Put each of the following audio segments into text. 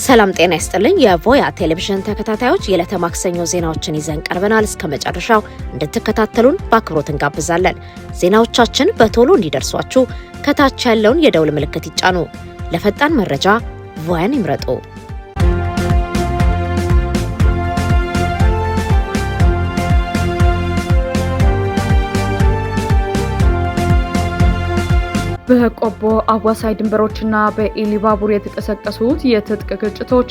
ሰላም ጤና ይስጥልኝ። የቮያ ቴሌቪዥን ተከታታዮች የዕለተ ማክሰኞ ዜናዎችን ይዘን ቀርበናል። እስከ መጨረሻው እንድትከታተሉን በአክብሮት እንጋብዛለን። ዜናዎቻችን በቶሎ እንዲደርሷችሁ ከታች ያለውን የደውል ምልክት ይጫኑ። ለፈጣን መረጃ ቮያን ይምረጡ። በቆቦ አዋሳኝ ድንበሮችና በኢሊባቡር የተቀሰቀሱት የትጥቅ ግጭቶች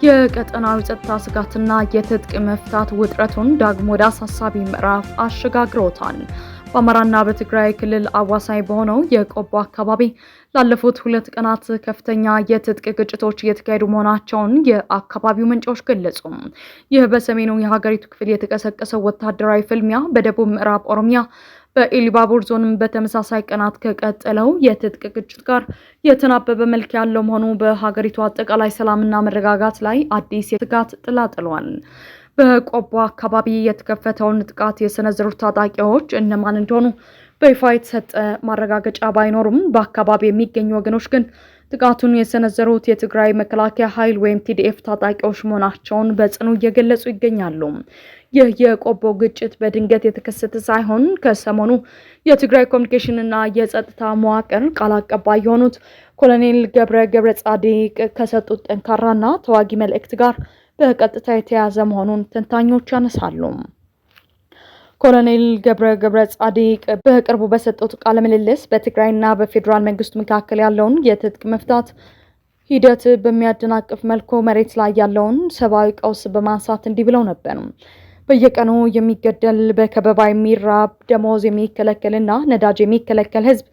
የቀጠናዊ ጸጥታ ስጋትና የትጥቅ መፍታት ውጥረቱን ዳግሞ ወደ አሳሳቢ ምዕራፍ አሸጋግረውታል። በአማራና በትግራይ ክልል አዋሳኝ በሆነው የቆቦ አካባቢ ላለፉት 2 ቀናት ከፍተኛ የትጥቅ ግጭቶች እየተካሄዱ መሆናቸውን የአካባቢው ምንጮች ገለጹ። ይህ በሰሜኑ የሀገሪቱ ክፍል የተቀሰቀሰው ወታደራዊ ፍልሚያ በደቡብ ምዕራብ ኦሮሚያ በኢሊባቡር ዞንም በተመሳሳይ ቀናት ከቀጠለው የትጥቅ ግጭት ጋር የተናበበ መልክ ያለው መሆኑ በሀገሪቱ አጠቃላይ ሰላምና መረጋጋት ላይ አዲስ የስጋት ጥላ ጥሏል። በቆቦ አካባቢ የተከፈተውን ጥቃት የሰነዘሩት ታጣቂዎች እነማን እንደሆኑ በይፋ የተሰጠ ማረጋገጫ ባይኖሩም በአካባቢ የሚገኙ ወገኖች ግን ጥቃቱን የሰነዘሩት የትግራይ መከላከያ ኃይል ወይም ቲዲኤፍ ታጣቂዎች መሆናቸውን በጽኑ እየገለጹ ይገኛሉ። ይህ የቆቦ ግጭት በድንገት የተከሰተ ሳይሆን ከሰሞኑ የትግራይ ኮሚኒኬሽንና የጸጥታ መዋቅር ቃል አቀባይ የሆኑት ኮሎኔል ገብረ ጻዲቅ ከሰጡት ጠንካራና ተዋጊ መልእክት ጋር በቀጥታ የተያያዘ መሆኑን ተንታኞች ያነሳሉ። ኮሎኔል ገብረ ጻዲቅ በቅርቡ በሰጡት ቃለ ምልልስ በትግራይና በፌዴራል መንግስቱ መካከል ያለውን የትጥቅ መፍታት ሂደት በሚያደናቅፍ መልኩ መሬት ላይ ያለውን ሰብአዊ ቀውስ በማንሳት እንዲህ ብለው ነበር። በየቀኑ የሚገደል በከበባ የሚራብ ደሞዝ የሚከለከልና ነዳጅ የሚከለከል ህዝብ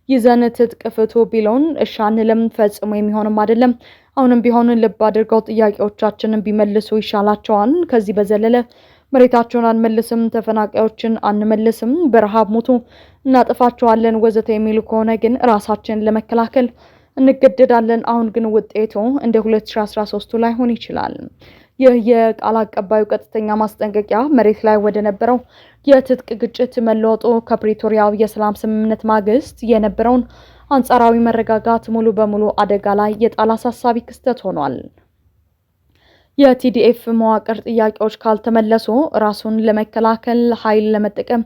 ይዘን ትጥቅ ፍቱ ቢለውን እሺ አንልም፣ ፈጽሞ የሚሆንም አይደለም። አሁንም ቢሆን ልብ አድርገው ጥያቄዎቻችንን ቢመልሱ ይሻላቸዋል። ከዚህ በዘለለ መሬታቸውን አንመልስም፣ ተፈናቃዮችን አንመልስም፣ በረሃብ ሙቱ፣ እናጠፋቸዋለን ወዘተ የሚሉ ከሆነ ግን ራሳችንን ለመከላከል እንገደዳለን። አሁን ግን ውጤቱ እንደ 2013 ላይሆን ይችላል። ይህ የቃል አቀባዩ ቀጥተኛ ማስጠንቀቂያ መሬት ላይ ወደ ነበረው የትጥቅ ግጭት መለወጡ ከፕሪቶሪያው የሰላም ስምምነት ማግስት የነበረውን አንጻራዊ መረጋጋት ሙሉ በሙሉ አደጋ ላይ የጣለ አሳሳቢ ክስተት ሆኗል። የቲዲኤፍ መዋቅር ጥያቄዎች ካልተመለሱ ራሱን ለመከላከል ኃይል ለመጠቀም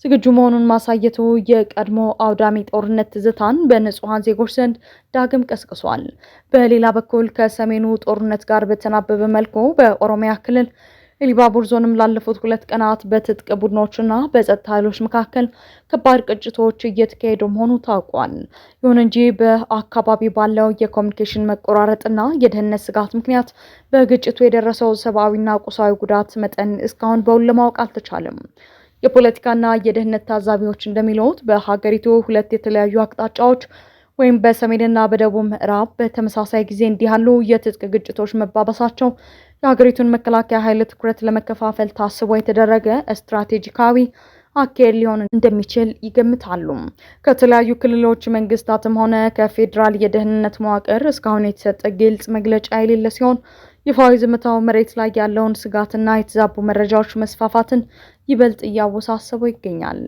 ዝግጁ መሆኑን ማሳየቱ የቀድሞ አውዳሚ ጦርነት ትዝታን በንጹሃን ዜጎች ዘንድ ዳግም ቀስቅሷል። በሌላ በኩል ከሰሜኑ ጦርነት ጋር በተናበበ መልኩ በኦሮሚያ ክልል ኢሊባቡር ዞንም ላለፉት 2 ቀናት በትጥቅ ቡድኖችና በጸጥታ ኃይሎች መካከል ከባድ ግጭቶች እየተካሄዱ መሆኑ ታውቋል። ይሁን እንጂ በአካባቢ ባለው የኮሚኒኬሽን መቆራረጥና የደህንነት ስጋት ምክንያት በግጭቱ የደረሰው ሰብአዊና ቁሳዊ ጉዳት መጠን እስካሁን በውል ለማወቅ አልተቻለም። የፖለቲካና የደህንነት ታዛቢዎች እንደሚሉት በሀገሪቱ 2 የተለያዩ አቅጣጫዎች ወይም በሰሜንና በደቡብ ምዕራብ በተመሳሳይ ጊዜ እንዲህ ያሉ የትጥቅ ግጭቶች መባባሳቸው የሀገሪቱን መከላከያ ኃይል ትኩረት ለመከፋፈል ታስቦ የተደረገ ስትራቴጂካዊ አካሄድ ሊሆን እንደሚችል ይገምታሉ። ከተለያዩ ክልሎች መንግስታትም ሆነ ከፌዴራል የደህንነት መዋቅር እስካሁን የተሰጠ ግልጽ መግለጫ የሌለ ሲሆን ይፋዊ ዝምታው መሬት ላይ ያለውን ስጋትና የተዛቡ መረጃዎች መስፋፋትን ይበልጥ እያወሳሰበው ይገኛል።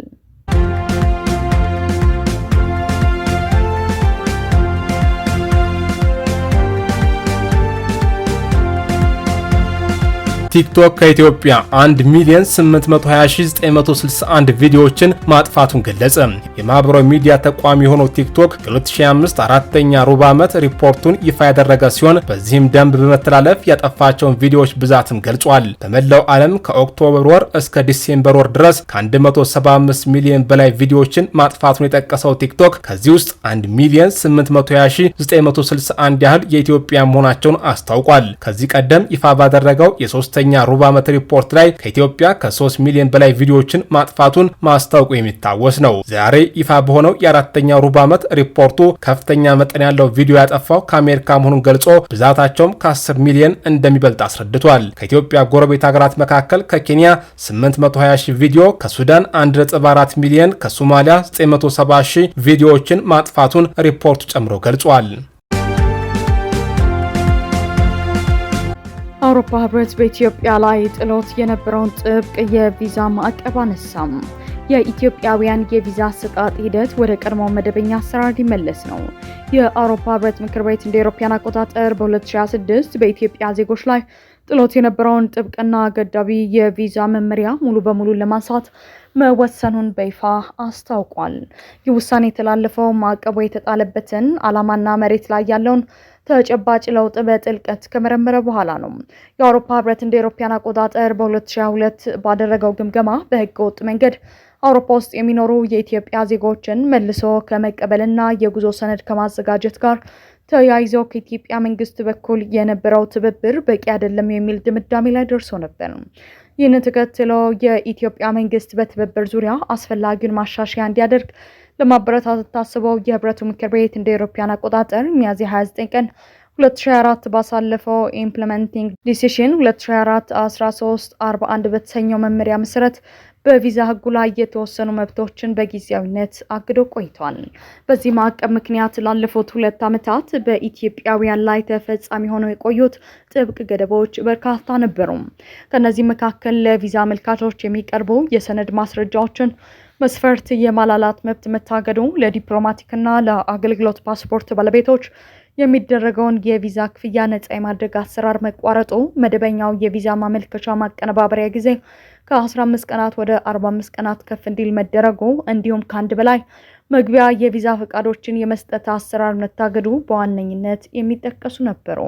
ቲክቶክ ከኢትዮጵያ 1,820,961 ቪዲዮዎችን ማጥፋቱን ገለጸ። የማህበራዊ ሚዲያ ተቋም የሆነው ቲክቶክ የ2025 4ኛ ሩብ ዓመት ሪፖርቱን ይፋ ያደረገ ሲሆን በዚህም ደንብ በመተላለፍ ያጠፋቸውን ቪዲዮዎች ብዛትም ገልጿል። በመላው ዓለም ከኦክቶበር ወር እስከ ዲሴምበር ወር ድረስ ከ175 ሚሊዮን በላይ ቪዲዮዎችን ማጥፋቱን የጠቀሰው ቲክቶክ ከዚህ ውስጥ 1,820,961 ያህል የኢትዮጵያ መሆናቸውን አስታውቋል። ከዚህ ቀደም ይፋ ባደረገው የ3ኛ ሩብ ዓመት ሪፖርት ላይ ከኢትዮጵያ ከ3 ሚሊዮን በላይ ቪዲዮዎችን ማጥፋቱን ማስታወቁ የሚታወስ ነው። ዛሬ ይፋ በሆነው የ4ኛው ሩብ ዓመት ሪፖርቱ ከፍተኛ መጠን ያለው ቪዲዮ ያጠፋው ከአሜሪካ መሆኑን ገልጾ ብዛታቸውም ከ10 ሚሊዮን እንደሚበልጥ አስረድቷል። ከኢትዮጵያ ጎረቤት ሀገራት መካከል ከኬንያ 820,000 ቪዲዮ፣ ከሱዳን 1.4 ሚሊዮን፣ ከሶማሊያ 970,000 ቪዲዮዎችን ማጥፋቱን ሪፖርቱ ጨምሮ ገልጿል። አውሮፓ ህብረት በኢትዮጵያ ላይ ጥሎት የነበረውን ጥብቅ የቪዛ ማዕቀብ አነሳም። የኢትዮጵያውያን የቪዛ አሰጣጥ ሂደት ወደ ቀድሞው መደበኛ አሰራር ሊመለስ ነው። የአውሮፓ ህብረት ምክር ቤት እንደ አውሮፓውያን አቆጣጠር በ2026 በኢትዮጵያ ዜጎች ላይ ጥሎት የነበረውን ጥብቅና ገዳቢ የቪዛ መመሪያ ሙሉ በሙሉ ለማንሳት መወሰኑን በይፋ አስታውቋል። ይህ ውሳኔ የተላለፈው ማዕቀቡ የተጣለበትን ዓላማና መሬት ላይ ያለውን ተጨባጭ ለውጥ በጥልቀት ከመረመረ በኋላ ነው። የአውሮፓ ህብረት እንደ አውሮፓውያን አቆጣጠር በ2022 ባደረገው ግምገማ በህገወጥ መንገድ አውሮፓ ውስጥ የሚኖሩ የኢትዮጵያ ዜጎችን መልሶ ከመቀበልና የጉዞ ሰነድ ከማዘጋጀት ጋር ተያይዘው ከኢትዮጵያ መንግስት በኩል የነበረው ትብብር በቂ አይደለም የሚል ድምዳሜ ላይ ደርሶ ነበር። ይህንን ተከትሎ የኢትዮጵያ መንግስት በትብብር ዙሪያ አስፈላጊውን ማሻሻያ እንዲያደርግ ለማበረታታት ታስበው የህብረቱ ምክር ቤት እንደ አውሮፓውያን አቆጣጠር ሚያዝያ 29 ቀን 2024 ባሳለፈው ኢምፕሊሜንቲንግ ዲሲሽን 2024-1341 በተሰኘው መመሪያ መሰረት በቪዛ ህጉ ላይ የተወሰኑ መብቶችን በጊዜያዊነት አግዶ ቆይቷል። በዚህ ማዕቀብ ምክንያት ላለፉት 2 ዓመታት በኢትዮጵያውያን ላይ ተፈጻሚ ሆነው የቆዩት ጥብቅ ገደቦች በርካታ ነበሩ። ከነዚህ መካከል ለቪዛ አመልካቾች የሚቀርቡ የሰነድ ማስረጃዎችን መስፈርት የማላላት መብት መታገዱ፣ ለዲፕሎማቲክና ለአገልግሎት ፓስፖርት ባለቤቶች የሚደረገውን የቪዛ ክፍያ ነጻ የማድረግ አሰራር መቋረጡ፣ መደበኛው የቪዛ ማመልከቻ ማቀነባበሪያ ጊዜ ከ15 ቀናት ወደ 45 ቀናት ከፍ እንዲል መደረጉ፣ እንዲሁም ከአንድ በላይ መግቢያ የቪዛ ፈቃዶችን የመስጠት አሰራር መታገዱ በዋነኝነት የሚጠቀሱ ነበሩ።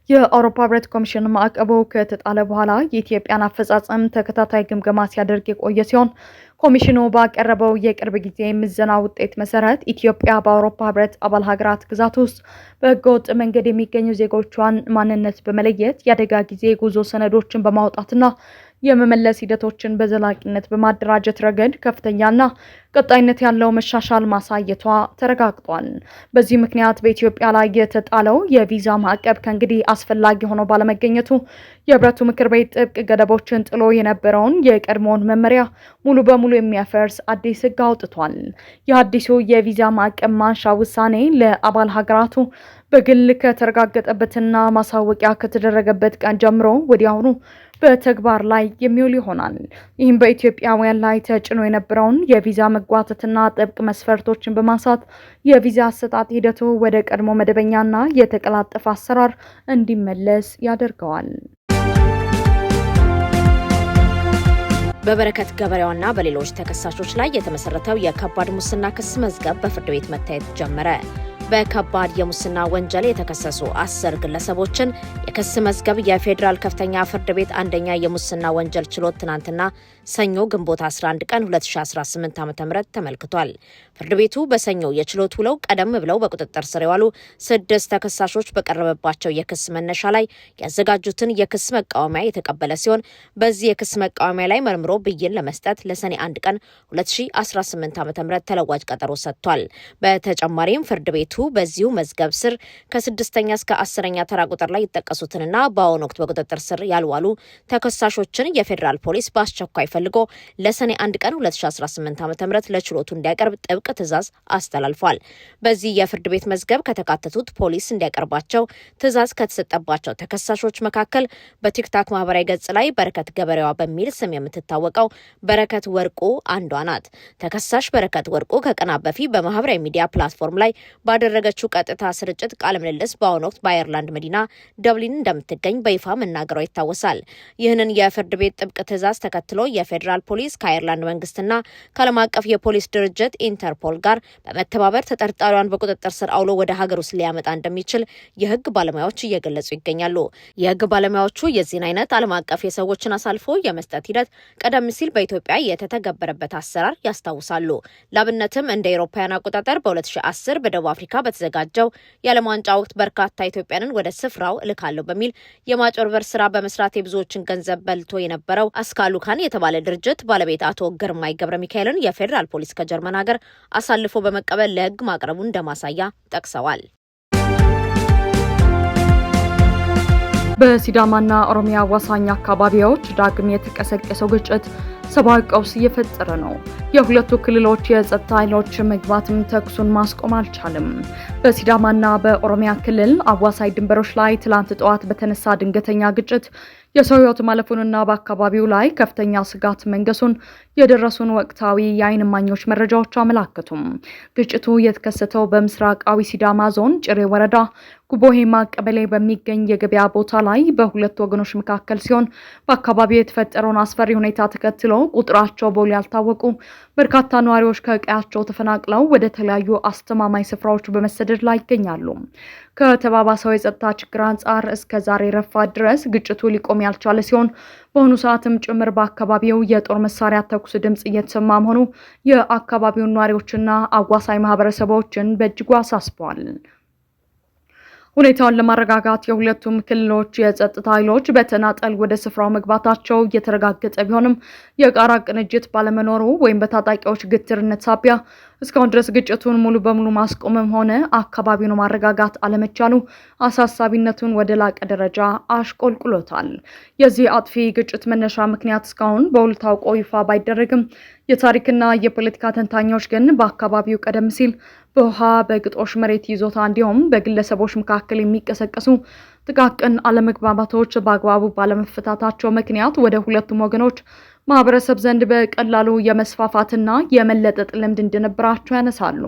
የአውሮፓ ህብረት ኮሚሽን ማዕቀቡ ከተጣለ በኋላ የኢትዮጵያን አፈጻጸም ተከታታይ ግምገማ ሲያደርግ የቆየ ሲሆን ኮሚሽኑ ባቀረበው የቅርብ ጊዜ ምዘና ውጤት መሰረት ኢትዮጵያ በአውሮፓ ህብረት አባል ሀገራት ግዛት ውስጥ በህገወጥ መንገድ የሚገኙ ዜጎቿን ማንነት በመለየት የአደጋ ጊዜ ጉዞ ሰነዶችን በማውጣትና የመመለስ ሂደቶችን በዘላቂነት በማደራጀት ረገድ ከፍተኛና ቀጣይነት ያለው መሻሻል ማሳየቷ ተረጋግጧል። በዚህ ምክንያት በኢትዮጵያ ላይ የተጣለው የቪዛ ማዕቀብ ከእንግዲህ አስፈላጊ ሆኖ ባለመገኘቱ የህብረቱ ምክር ቤት ጥብቅ ገደቦችን ጥሎ የነበረውን የቀድሞውን መመሪያ ሙሉ በሙሉ የሚያፈርስ አዲስ ህግ አውጥቷል። የአዲሱ የቪዛ ማዕቀብ ማንሻ ውሳኔ ለአባል ሀገራቱ በግል ከተረጋገጠበትና ማሳወቂያ ከተደረገበት ቀን ጀምሮ ወዲያውኑ በተግባር ላይ የሚውል ይሆናል። ይህም በኢትዮጵያውያን ላይ ተጭኖ የነበረውን የቪዛ መጓተትና ጥብቅ መስፈርቶችን በማንሳት የቪዛ አሰጣጥ ሂደቱ ወደ ቀድሞ መደበኛና የተቀላጠፈ አሰራር እንዲመለስ ያደርገዋል። በበረከት ገበሬዋና በሌሎች ተከሳሾች ላይ የተመሰረተው የከባድ ሙስና ክስ መዝገብ በፍርድ ቤት መታየት ጀመረ። በከባድ የሙስና ወንጀል የተከሰሱ 10 ግለሰቦችን የክስ መዝገብ የፌዴራል ከፍተኛ ፍርድ ቤት አንደኛ የሙስና ወንጀል ችሎት ትናንትና ሰኞ ግንቦት 11 ቀን 2018 ዓ.ም ተመልክቷል። ፍርድ ቤቱ በሰኞው የችሎት ውለው ቀደም ብለው በቁጥጥር ስር የዋሉ 6 ተከሳሾች በቀረበባቸው የክስ መነሻ ላይ ያዘጋጁትን የክስ መቃወሚያ የተቀበለ ሲሆን በዚህ የክስ መቃወሚያ ላይ መርምሮ ብይን ለመስጠት ለሰኔ 1 ቀን 2018 ዓ.ም ተለዋጭ ቀጠሮ ሰጥቷል። በተጨማሪም ፍርድ ቤቱ በዚሁ መዝገብ ስር ከ6ኛ እስከ 10ኛ ተራ ቁጥር ላይ የተጠቀሱትንና በአሁኑ ወቅት በቁጥጥር ስር ያልዋሉ ተከሳሾችን የፌዴራል ፖሊስ በአስቸኳይ ፈልጎ ለሰኔ 1 ቀን 2018 ዓ.ም ለችሎቱ እንዲያቀርብ ጥብቅ ትዕዛዝ አስተላልፏል። በዚህ የፍርድ ቤት መዝገብ ከተካተቱት ፖሊስ እንዲያቀርባቸው ትዕዛዝ ከተሰጠባቸው ተከሳሾች መካከል በቲክታክ ማህበራዊ ገጽ ላይ በረከት ገበሬዋ በሚል ስም የምትታወቀው በረከት ወርቁ አንዷ ናት። ተከሳሽ በረከት ወርቁ ከቀናት በፊት በማህበራዊ ሚዲያ ፕላትፎርም ላይ ባደረገችው ቀጥታ ስርጭት ቃለ ምልልስ በአሁኑ ወቅት በአየርላንድ መዲና ደብሊን እንደምትገኝ በይፋ መናገሯ ይታወሳል። ይህንን የፍርድ ቤት ጥብቅ ትዕዛዝ ተከትሎ የፌዴራል ፖሊስ ከአየርላንድ መንግስትና ከዓለም አቀፍ የፖሊስ ድርጅት ኢንተርፖል ጋር በመተባበር ተጠርጣሪዋን በቁጥጥር ስር አውሎ ወደ ሀገር ውስጥ ሊያመጣ እንደሚችል የህግ ባለሙያዎች እየገለጹ ይገኛሉ። የህግ ባለሙያዎቹ የዚህን አይነት ዓለም አቀፍ የሰዎችን አሳልፎ የመስጠት ሂደት ቀደም ሲል በኢትዮጵያ የተተገበረበት አሰራር ያስታውሳሉ። ላብነትም እንደ አውሮፓውያን አቆጣጠር በ2010 በደቡብ አፍሪካ በተዘጋጀው የዓለም ዋንጫ ወቅት በርካታ ኢትዮጵያንን ወደ ስፍራው እልካለሁ በሚል የማጭበርበር ስራ በመስራት የብዙዎችን ገንዘብ በልቶ የነበረው አስካሉካን የተባለ ድርጅት ባለቤት አቶ ግርማይ ገብረ ሚካኤልን የፌዴራል ፖሊስ ከጀርመን ሀገር አሳልፎ በመቀበል ለህግ ማቅረቡን እንደማሳያ ጠቅሰዋል። በሲዳማና ኦሮሚያ አዋሳኝ አካባቢዎች ዳግም የተቀሰቀሰው ግጭት ሰብአዊ ቀውስ እየፈጠረ ነው። የሁለቱ ክልሎች የጸጥታ ኃይሎች መግባትም ተኩሱን ማስቆም አልቻለም። በሲዳማና በኦሮሚያ ክልል አዋሳኝ ድንበሮች ላይ ትላንት ጠዋት በተነሳ ድንገተኛ ግጭት የሰው ሕይወት ማለፉንና በአካባቢው ላይ ከፍተኛ ስጋት መንገሱን የደረሱን ወቅታዊ የዓይን እማኞች መረጃዎች አመላከቱም። ግጭቱ የተከሰተው በምስራቃዊ ሲዳማ ዞን ጭሬ ወረዳ ጉቦሄማ ቀበሌ በሚገኝ የገበያ ቦታ ላይ በሁለት ወገኖች መካከል ሲሆን በአካባቢው የተፈጠረውን አስፈሪ ሁኔታ ተከትሎ ቁጥራቸው በውል ያልታወቁ በርካታ ነዋሪዎች ከቀያቸው ተፈናቅለው ወደ ተለያዩ አስተማማኝ ስፍራዎች በመሰደድ ላይ ይገኛሉ። ከተባባሰው የጸጥታ ችግር አንጻር እስከ ዛሬ ረፋድ ድረስ ግጭቱ ሊቆም ያልቻለ ሲሆን በአሁኑ ሰዓትም ጭምር በአካባቢው የጦር መሳሪያ ተኩስ ድምጽ እየተሰማ መሆኑ የአካባቢውን ነዋሪዎችና አዋሳኝ ማህበረሰቦችን በእጅጉ አሳስበዋል። ሁኔታውን ለማረጋጋት የሁለቱም ክልሎች የጸጥታ ኃይሎች በተናጠል ወደ ስፍራው መግባታቸው እየተረጋገጠ ቢሆንም የጋራ ቅንጅት ባለመኖሩ ወይም በታጣቂዎች ግትርነት ሳቢያ እስካሁን ድረስ ግጭቱን ሙሉ በሙሉ ማስቆምም ሆነ አካባቢውን ማረጋጋት አለመቻሉ አሳሳቢነቱን ወደ ላቀ ደረጃ አሽቆልቁሎታል። የዚህ አጥፊ ግጭት መነሻ ምክንያት እስካሁን በውል ታውቆ ይፋ ባይደረግም የታሪክና የፖለቲካ ተንታኞች ግን በአካባቢው ቀደም ሲል በውሃ በግጦሽ መሬት ይዞታ እንዲሁም በግለሰቦች መካከል የሚቀሰቀሱ ጥቃቅን አለመግባባቶች በአግባቡ ባለመፈታታቸው ምክንያት ወደ ሁለቱም ወገኖች ማህበረሰብ ዘንድ በቀላሉ የመስፋፋትና የመለጠጥ ልምድ እንደነበራቸው ያነሳሉ።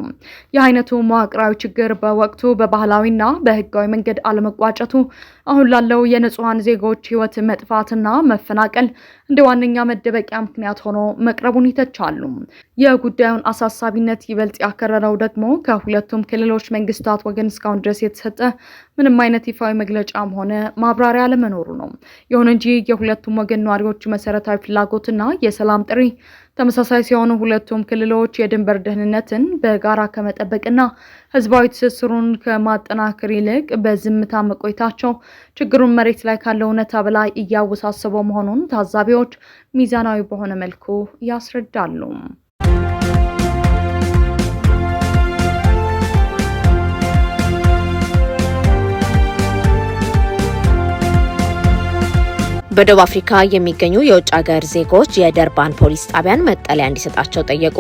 የአይነቱ መዋቅራዊ ችግር በወቅቱ በባህላዊና በህጋዊ መንገድ አለመቋጨቱ አሁን ላለው የንጹሃን ዜጎች ህይወት መጥፋትና መፈናቀል እንደ ዋነኛ መደበቂያ ምክንያት ሆኖ መቅረቡን ይተቻሉ። የጉዳዩን አሳሳቢነት ይበልጥ ያከረረው ደግሞ ከሁለቱም ክልሎች መንግስታት ወገን እስካሁን ድረስ የተሰጠ ምንም አይነት ይፋዊ መግለጫም ሆነ ማብራሪያ አለመኖሩ ነው። ይሁን እንጂ የሁለቱም ወገን ነዋሪዎች መሰረታዊ ፍላጎትና የሰላም ጥሪ ተመሳሳይ ሲሆኑ ሁለቱም ክልሎች የድንበር ደህንነትን በጋራ ከመጠበቅና ህዝባዊ ትስስሩን ከማጠናከር ይልቅ በዝምታ መቆየታቸው ችግሩን መሬት ላይ ካለው እውነታ በላይ እያወሳሰበው መሆኑን ታዛቢዎች ሚዛናዊ በሆነ መልኩ ያስረዳሉ። በደቡብ አፍሪካ የሚገኙ የውጭ ሀገር ዜጎች የደርባን ፖሊስ ጣቢያን መጠለያ እንዲሰጣቸው ጠየቁ።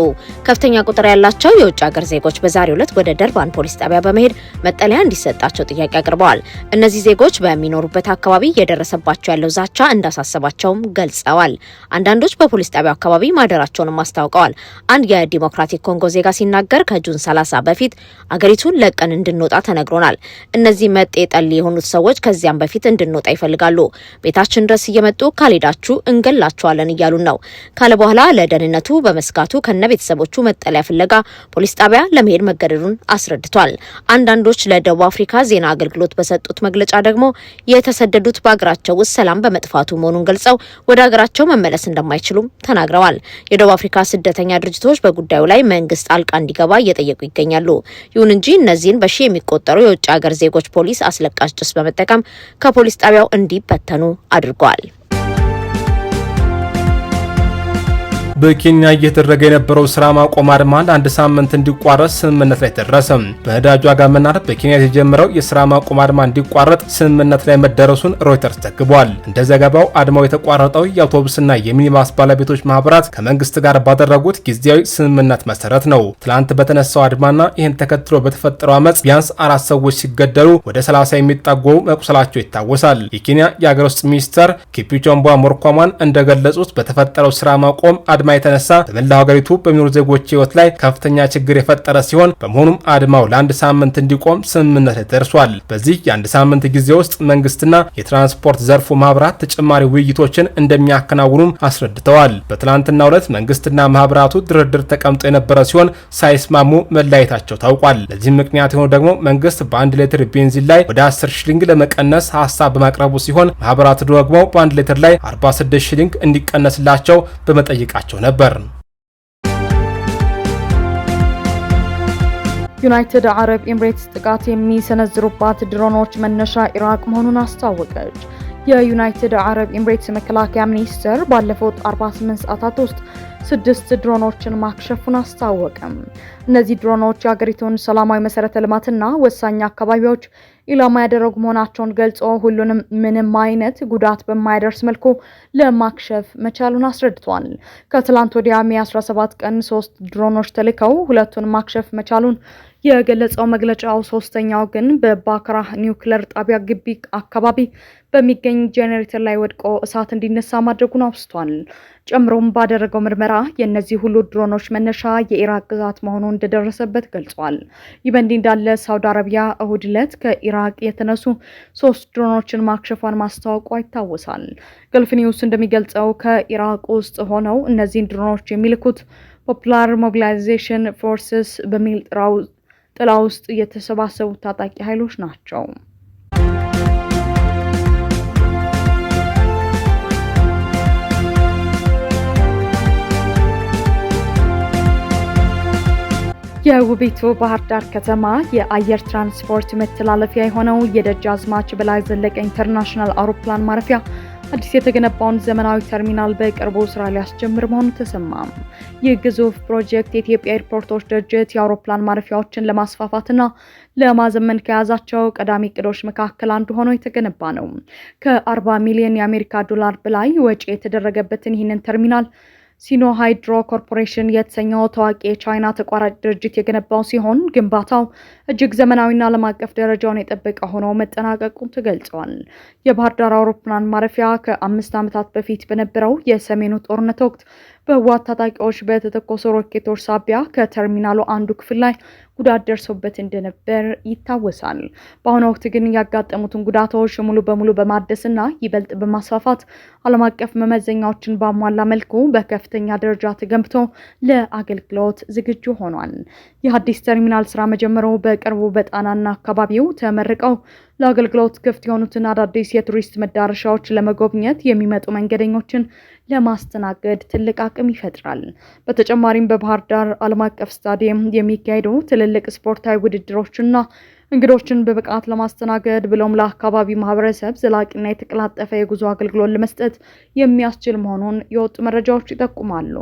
ከፍተኛ ቁጥር ያላቸው የውጭ ሀገር ዜጎች በዛሬው ዕለት ወደ ደርባን ፖሊስ ጣቢያ በመሄድ መጠለያ እንዲሰጣቸው ጥያቄ አቅርበዋል። እነዚህ ዜጎች በሚኖሩበት አካባቢ እየደረሰባቸው ያለው ዛቻ እንዳሳሰባቸውም ገልጸዋል። አንዳንዶች በፖሊስ ጣቢያው አካባቢ ማደራቸውንም አስታውቀዋል። አንድ የዲሞክራቲክ ኮንጎ ዜጋ ሲናገር ከጁን 30 በፊት አገሪቱን ለቀን እንድንወጣ ተነግሮናል። እነዚህ መጤ ጠል የሆኑት ሰዎች ከዚያም በፊት እንድንወጣ ይፈልጋሉ። ቤታችን ድረስ እየመጡ ካልሄዳችሁ እንገላችኋለን እያሉን ነው ካለ በኋላ ለደህንነቱ በመስጋቱ ከነቤተሰቦቹ መጠለያ ፍለጋ ፖሊስ ጣቢያ ለመሄድ መገደዱን አስረድቷል። አንዳንዶች ለደቡብ አፍሪካ ዜና አገልግሎት በሰጡት መግለጫ ደግሞ የተሰደዱት በአገራቸው ውስጥ ሰላም በመጥፋቱ መሆኑን ገልጸው ወደ አገራቸው መመለስ እንደማይችሉም ተናግረዋል። የደቡብ አፍሪካ ስደተኛ ድርጅቶች በጉዳዩ ላይ መንግስት ጣልቃ እንዲገባ እየጠየቁ ይገኛሉ። ይሁን እንጂ እነዚህን በሺ የሚቆጠሩ የውጭ ሀገር ዜጎች ፖሊስ አስለቃሽ ጭስ በመጠቀም ከፖሊስ ጣቢያው እንዲበተኑ አድርጓል። በኬንያ እየተደረገ የነበረው ስራ ማቆም አድማ ለአንድ ሳምንት እንዲቋረጥ ስምምነት ላይ ተደረሰ። በነዳጅ ዋጋ መናር በኬንያ የተጀመረው የስራ ማቆም አድማ እንዲቋረጥ ስምምነት ላይ መደረሱን ሮይተርስ ዘግቧል። እንደ ዘገባው አድማው የተቋረጠው የአውቶቡስና የሚኒባስ ባለቤቶች ማህበራት ከመንግስት ጋር ባደረጉት ጊዜያዊ ስምምነት መሰረት ነው። ትላንት በተነሳው አድማና ይህን ተከትሎ በተፈጠረው አመጽ ቢያንስ 4 ሰዎች ሲገደሉ ወደ 30 የሚጠጉ መቁሰላቸው ይታወሳል። የኬንያ የሀገር ውስጥ ሚኒስተር ኪፒቾምቧ ሞርኳማን እንደገለጹት በተፈጠረው ስራ ማቆም አድማ የተነሳ በመላው ሀገሪቱ በሚኖሩ ዜጎች ህይወት ላይ ከፍተኛ ችግር የፈጠረ ሲሆን በመሆኑም አድማው ለአንድ ሳምንት እንዲቆም ስምምነት ላይ ደርሷል። በዚህ የአንድ ሳምንት ጊዜ ውስጥ መንግስትና የትራንስፖርት ዘርፉ ማህበራት ተጨማሪ ውይይቶችን እንደሚያከናውኑም አስረድተዋል። በትላንትናው ዕለት መንግስትና ማህበራቱ ድርድር ተቀምጦ የነበረ ሲሆን ሳይስማሙ መለያየታቸው ታውቋል። ለዚህም ምክንያት የሆነው ደግሞ መንግስት በ1 ሊትር ቤንዚን ላይ ወደ 10 ሽሊንግ ለመቀነስ ሀሳብ በማቅረቡ ሲሆን ማህበራቱ ደግሞ በ1 ሊትር ላይ 46 ሽሊንግ እንዲቀነስላቸው በመጠየቃቸው ነበር። ዩናይትድ አረብ ኤምሬትስ ጥቃት የሚሰነዝሩባት ድሮኖች መነሻ ኢራቅ መሆኑን አስታወቀች። የዩናይትድ አረብ ኤምሬትስ መከላከያ ሚኒስቴር ባለፉት 48 ሰዓታት ውስጥ 6 ድሮኖችን ማክሸፉን አስታወቀም። እነዚህ ድሮኖች የሀገሪቱን ሰላማዊ መሰረተ ልማትና ወሳኝ አካባቢዎች ኢላማ ያደረጉ መሆናቸውን ገልጾ ሁሉንም ምንም አይነት ጉዳት በማያደርስ መልኩ ለማክሸፍ መቻሉን አስረድቷል። ከትላንት ወዲያ ሜ 17 ቀን 3 ድሮኖች ተልከው ሁለቱን ማክሸፍ መቻሉን የገለጸው መግለጫው ሶስተኛው ግን በባክራህ ኒውክሌር ጣቢያ ግቢ አካባቢ በሚገኝ ጄኔሬተር ላይ ወድቆ እሳት እንዲነሳ ማድረጉን አውስቷል። ጨምሮም ባደረገው ምርመራ የእነዚህ ሁሉ ድሮኖች መነሻ የኢራቅ ግዛት መሆኑን እንደደረሰበት ገልጿል። ይህ በእንዲህ እንዳለ ሳውዲ አረቢያ እሁድ ዕለት ከኢራቅ የተነሱ 3 ድሮኖችን ማክሸፏን ማስታወቋ ይታወሳል። ገልፍ ኒውስ እንደሚገልጸው ከኢራቅ ውስጥ ሆነው እነዚህን ድሮኖች የሚልኩት ፖፑላር ሞቢላይዜሽን ፎርስስ በሚል ጥላ ውስጥ የተሰባሰቡ ታጣቂ ኃይሎች ናቸው። የውቢቱ ባህር ዳር ከተማ የአየር ትራንስፖርት መተላለፊያ የሆነው የደጃዝማች በላይ ዘለቀ ኢንተርናሽናል አውሮፕላን ማረፊያ አዲስ የተገነባውን ዘመናዊ ተርሚናል በቅርቡ ስራ ሊያስጀምር መሆኑ ተሰማ። ይህ ግዙፍ ፕሮጀክት የኢትዮጵያ ኤርፖርቶች ድርጅት የአውሮፕላን ማረፊያዎችን ለማስፋፋትና ለማዘመን ከያዛቸው ቀዳሚ እቅዶች መካከል አንዱ ሆኖ የተገነባ ነው። ከ40 ሚሊዮን የአሜሪካ ዶላር በላይ ወጪ የተደረገበትን ይህንን ተርሚናል ሲኖ ሃይድሮ ኮርፖሬሽን የተሰኘው ታዋቂ የቻይና ተቋራጭ ድርጅት የገነባው ሲሆን ግንባታው እጅግ ዘመናዊና ዓለም አቀፍ ደረጃውን የጠበቀ ሆኖ መጠናቀቁን ተገልጿል። የባህር ዳር አውሮፕላን ማረፊያ ከ5 ዓመታት በፊት በነበረው የሰሜኑ ጦርነት ወቅት በህወሓት ታጣቂዎች በተተኮሱ ሮኬቶች ሳቢያ ከተርሚናሉ አንዱ ክፍል ላይ ጉዳት ደርሶበት እንደነበር ይታወሳል። በአሁኑ ወቅት ግን ያጋጠሙትን ጉዳቶች ሙሉ በሙሉ በማደስና ይበልጥ በማስፋፋት ዓለም አቀፍ መመዘኛዎችን ባሟላ መልኩ በከፍተኛ ደረጃ ተገንብቶ ለአገልግሎት ዝግጁ ሆኗል። የአዲስ ተርሚናል ስራ መጀመሩ በቅርቡ በጣናና አካባቢው ተመርቀው ለአገልግሎት ክፍት የሆኑትን አዳዲስ የቱሪስት መዳረሻዎች ለመጎብኘት የሚመጡ መንገደኞችን ለማስተናገድ ትልቅ አቅም ይፈጥራል። በተጨማሪም በባህር ዳር ዓለም አቀፍ ስታዲየም የሚካሄዱ ትልልቅ ስፖርታዊ ውድድሮችና እንግዶችን በብቃት ለማስተናገድ ብሎም ለአካባቢ ማህበረሰብ ዘላቂና የተቀላጠፈ የጉዞ አገልግሎት ለመስጠት የሚያስችል መሆኑን የወጡ መረጃዎች ይጠቁማሉ።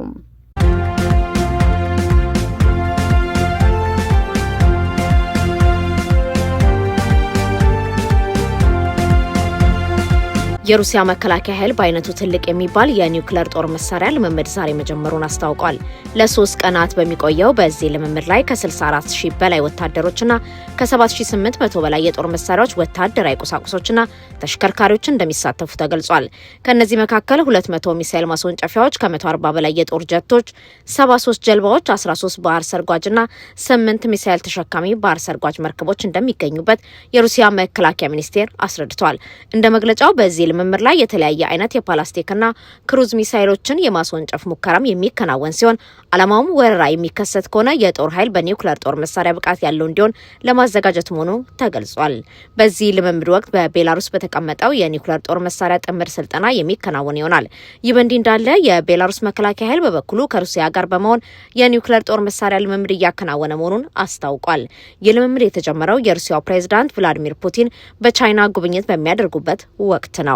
የሩሲያ መከላከያ ኃይል በአይነቱ ትልቅ የሚባል የኒውክሌር ጦር መሳሪያ ልምምድ ዛሬ መጀመሩን አስታውቋል። ለ3 ቀናት በሚቆየው በዚህ ልምምድ ላይ ከ64000 በላይ ወታደሮችና ከ7800 በላይ የጦር መሳሪያዎች፣ ወታደራዊ ቁሳቁሶችና ተሽከርካሪዎች እንደሚሳተፉ ተገልጿል። ከነዚህ መካከል 200 ሚሳኤል ማስወንጨፊያዎች፣ ከ140 በላይ የጦር ጀቶች፣ 73 ጀልባዎች፣ 13 ባህር ሰርጓጅና 8 ሚሳኤል ተሸካሚ ባህር ሰርጓጅ መርከቦች እንደሚገኙበት የሩሲያ መከላከያ ሚኒስቴር አስረድቷል። እንደ መግለጫው በዚህ ልምምድ ላይ የተለያየ አይነት የፓላስቲክና ክሩዝ ሚሳኤሎችን የማስወንጨፍ ሙከራም የሚከናወን ሲሆን ዓላማውም ወረራ የሚከሰት ከሆነ የጦር ኃይል በኒውክሌር ጦር መሳሪያ ብቃት ያለው እንዲሆን ለማዘጋጀት መሆኑ ተገልጿል። በዚህ ልምምድ ወቅት በቤላሩስ በተቀመጠው የኒውክሌር ጦር መሳሪያ ጥምር ስልጠና የሚከናወን ይሆናል። ይህ በእንዲህ እንዳለ የቤላሩስ መከላከያ ኃይል በበኩሉ ከሩሲያ ጋር በመሆን የኒውክሌር ጦር መሳሪያ ልምምድ እያከናወነ መሆኑን አስታውቋል። ይህ ልምምድ የተጀመረው የሩሲያው ፕሬዝዳንት ቭላዲሚር ፑቲን በቻይና ጉብኝት በሚያደርጉበት ወቅት ነው።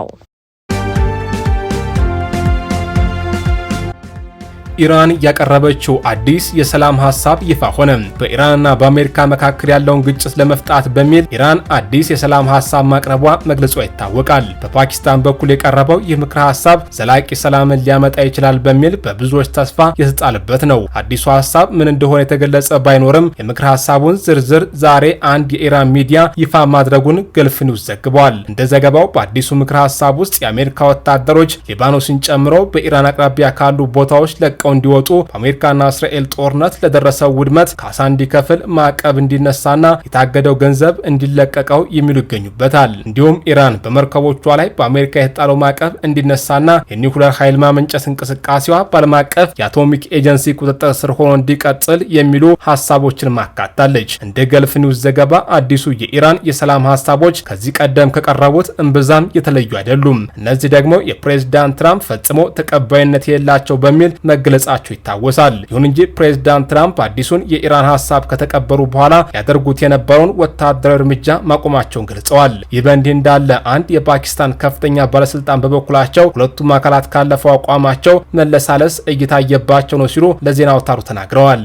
ኢራን ያቀረበችው አዲስ የሰላም ሐሳብ ይፋ ሆነ። በኢራንና በአሜሪካ መካከል ያለውን ግጭት ለመፍታት በሚል ኢራን አዲስ የሰላም ሐሳብ ማቅረቧ መግለጿ ይታወቃል። በፓኪስታን በኩል የቀረበው ይህ ምክረ ሐሳብ ዘላቂ ሰላምን ሊያመጣ ይችላል በሚል በብዙዎች ተስፋ የተጣለበት ነው። አዲሱ ሐሳብ ምን እንደሆነ የተገለጸ ባይኖርም የምክረ ሐሳቡን ዝርዝር ዛሬ አንድ የኢራን ሚዲያ ይፋ ማድረጉን ገልፍ ኒውስ ዘግቧል። እንደ ዘገባው በአዲሱ ምክረ ሐሳብ ውስጥ የአሜሪካ ወታደሮች ሊባኖስን ጨምሮ በኢራን አቅራቢያ ካሉ ቦታዎች እንዲወጡ፣ በአሜሪካና እስራኤል ጦርነት ለደረሰው ውድመት ካሳ እንዲከፍል፣ ማዕቀብ እንዲነሳና የታገደው ገንዘብ እንዲለቀቀው የሚሉ ይገኙበታል። እንዲሁም ኢራን በመርከቦቿ ላይ በአሜሪካ የተጣለው ማዕቀብ እንዲነሳና የኒውክሌር ኃይል ማመንጨት እንቅስቃሴዋ በዓለም አቀፍ የአቶሚክ ኤጀንሲ ቁጥጥር ስር ሆኖ እንዲቀጥል የሚሉ ሀሳቦችን ማካታለች። እንደ ገልፍ ኒውስ ዘገባ አዲሱ የኢራን የሰላም ሀሳቦች ከዚህ ቀደም ከቀረቡት እምብዛም የተለዩ አይደሉም። እነዚህ ደግሞ የፕሬዝዳንት ትራምፕ ፈጽሞ ተቀባይነት የሌላቸው በሚል መግለጻቸው ይታወሳል። ይሁን እንጂ ፕሬዝዳንት ትራምፕ አዲሱን የኢራን ሀሳብ ከተቀበሉ በኋላ ያደርጉት የነበረውን ወታደራዊ እርምጃ ማቆማቸውን ገልጸዋል። ይህ በእንዲህ እንዳለ አንድ የፓኪስታን ከፍተኛ ባለስልጣን በበኩላቸው ሁለቱም አካላት ካለፈው አቋማቸው መለሳለስ እየታየባቸው ነው ሲሉ ለዜና አውታሩ ተናግረዋል።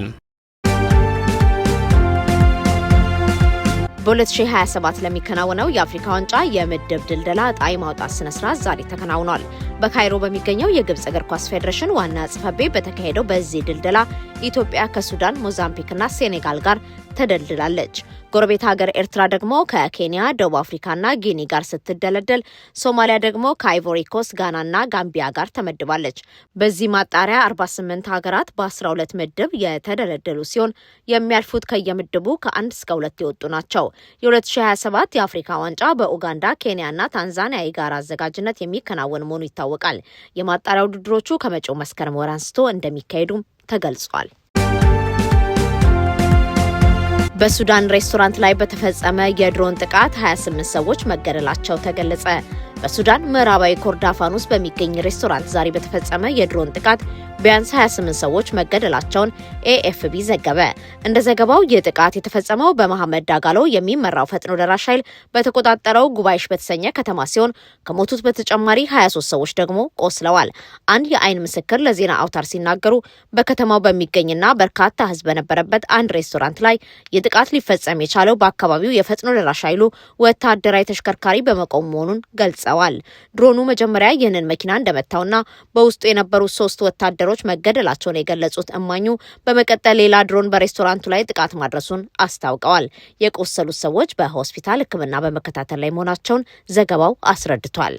በ2027 ለሚከናወነው የአፍሪካ ዋንጫ የምድብ ድልደላ ዕጣ የማውጣት ስነ ስርዓት ዛሬ ተከናውኗል። በካይሮ በሚገኘው የግብጽ እግር ኳስ ፌዴሬሽን ዋና ጽሕፈት ቤት በተካሄደው በዚህ ድልደላ ኢትዮጵያ ከሱዳን፣ ሞዛምቢክና ሴኔጋል ጋር ተደልድላለች። ጎረቤት ሀገር ኤርትራ ደግሞ ከኬንያ፣ ደቡብ አፍሪካና ጊኒ ጋር ስትደለደል፣ ሶማሊያ ደግሞ ከአይቮሪ ኮስት፣ ጋናና ጋምቢያ ጋር ተመድባለች። በዚህ ማጣሪያ 48 ሀገራት በ12 ምድብ የተደለደሉ ሲሆን የሚያልፉት ከየምድቡ ከ1 እስከ 2 የወጡ ናቸው። የ2027 የአፍሪካ ዋንጫ በኡጋንዳ፣ ኬንያና ታንዛኒያ የጋራ አዘጋጅነት የሚከናወን መሆኑ ይታወቃል። የማጣሪያ ውድድሮቹ ከመጪው መስከረም ወር አንስቶ እንደሚካሄዱም ተገልጿል። በሱዳን ሬስቶራንት ላይ በተፈጸመ የድሮን ጥቃት 28 ሰዎች መገደላቸው ተገለጸ። በሱዳን ምዕራባዊ ኮርዳፋን ውስጥ በሚገኝ ሬስቶራንት ዛሬ በተፈጸመ የድሮን ጥቃት ቢያንስ 28 ሰዎች መገደላቸውን ኤኤፍቢ ዘገበ። እንደ ዘገባው ይህ ጥቃት የተፈጸመው በመሐመድ ዳጋሎ የሚመራው ፈጥኖ ደራሽ ኃይል በተቆጣጠረው ጉባኤሽ በተሰኘ ከተማ ሲሆን ከሞቱት በተጨማሪ 23 ሰዎች ደግሞ ቆስለዋል። አንድ የአይን ምስክር ለዜና አውታር ሲናገሩ በከተማው በሚገኝና በርካታ ሕዝብ በነበረበት አንድ ሬስቶራንት ላይ ይህ ጥቃት ሊፈጸም የቻለው በአካባቢው የፈጥኖ ደራሽ ኃይሉ ወታደራዊ ተሽከርካሪ በመቆሙ መሆኑን ገልጸዋል። ድሮኑ መጀመሪያ ይህንን መኪና እንደመታውና በውስጡ የነበሩ 3 ወታደሮች መገደላቸውን የገለጹት እማኙ በመቀጠል ሌላ ድሮን በሬስቶራንቱ ላይ ጥቃት ማድረሱን አስታውቀዋል። የቆሰሉት ሰዎች በሆስፒታል ሕክምና በመከታተል ላይ መሆናቸውን ዘገባው አስረድቷል።